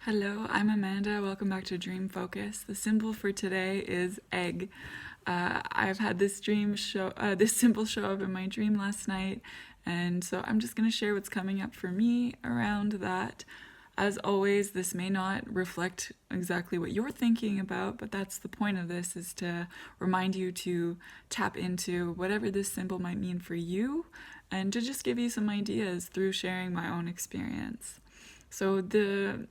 Hello, I'm Amanda. Welcome back to Dream Focus. The symbol for today is egg. I've had this this symbol show up in my dream last night, and so I'm just going to share what's coming up for me around that. As always, this may not reflect exactly what you're thinking about, but that's the point of this, is to remind you to tap into whatever this symbol might mean for you, and to just give you some ideas through sharing my own experience. So the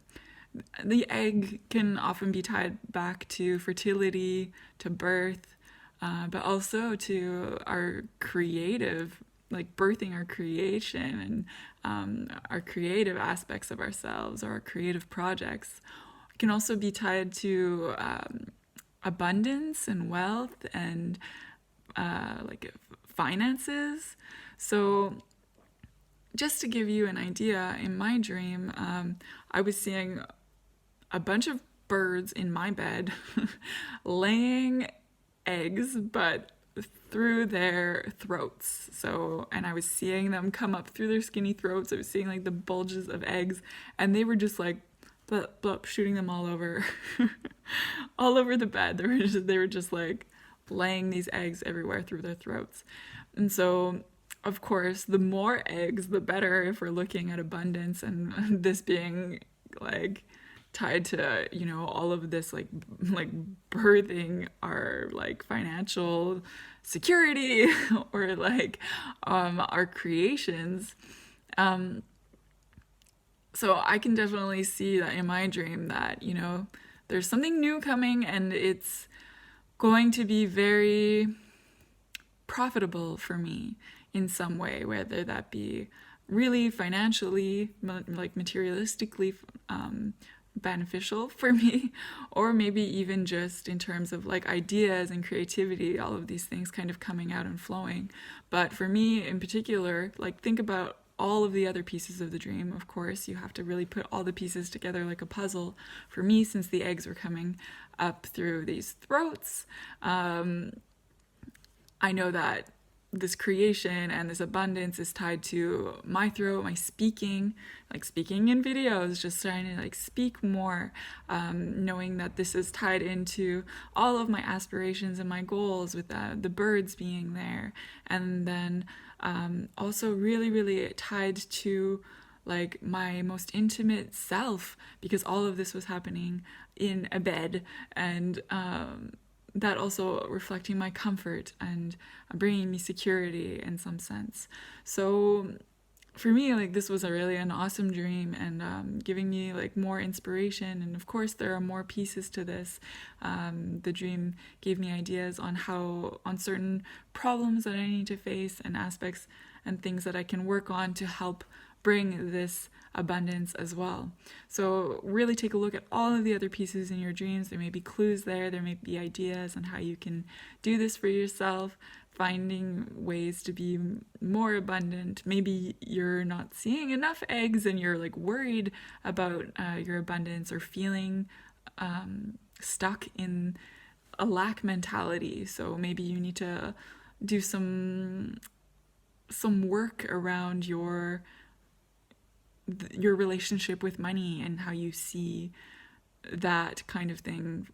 egg can often be tied back to fertility, to birth, but also to our creative, like birthing our creation and our creative aspects of ourselves, or our creative projects. It can also be tied to abundance and wealth and like finances. So just to give you an idea, in my dream, I was seeing a bunch of birds in my bed laying eggs, but through their throats. So, and I was seeing them come up through their skinny throats. I was seeing like the bulges of eggs, and they were just like blop, blop, shooting them all over, all over the bed. They were just like laying these eggs everywhere through their throats. And so, of course, the more eggs, the better, if we're looking at abundance, and this being like tied to, you know, all of this like birthing our like financial security or like our creations. So I can definitely see that in my dream, that, you know, there's something new coming, and it's going to be very profitable for me in some way, whether that be really financially, like materialistically beneficial for me, or maybe even just in terms of like ideas and creativity, all of these things kind of coming out and flowing. But for me in particular, like, think about all of the other pieces of the dream. Of course, you have to really put all the pieces together like a puzzle. For me, since the eggs were coming up through these throats, I know that this creation and this abundance is tied to my throat, my speaking, like speaking in videos, just trying to like speak more, knowing that this is tied into all of my aspirations and my goals, with the birds being there. And then also really tied to like my most intimate self, because all of this was happening in a bed, and that also reflecting my comfort and bringing me security in some sense. So for me, like, this was an awesome dream, and giving me like more inspiration. And of course, there are more pieces to this. The dream gave me ideas on certain problems that I need to face, and aspects and things that I can work on to help bring this abundance as well. So really take a look at all of the other pieces in your dreams. There may be clues there may be ideas on how you can do this for yourself, finding ways to be more abundant. Maybe you're not seeing enough eggs and you're like worried about your abundance, or feeling stuck in a lack mentality. So maybe you need to do some work around your relationship with money, and how you see that kind of thing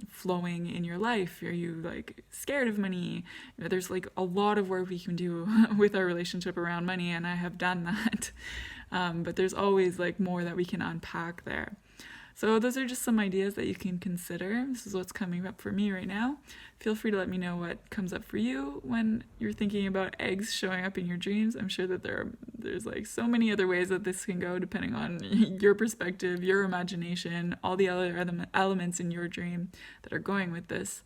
flowing in your life. Are you like scared of money? There's like a lot of work we can do with our relationship around money, and I have done that. But there's always like more that we can unpack there. So those are just some ideas that you can consider. This is what's coming up for me right now. Feel free to let me know what comes up for you when you're thinking about eggs showing up in your dreams. I'm sure that there's like so many other ways that this can go, depending on your perspective, your imagination, all the other elements in your dream that are going with this.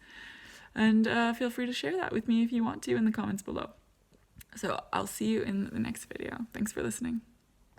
And feel free to share that with me if you want to in the comments below. So I'll see you in the next video. Thanks for listening.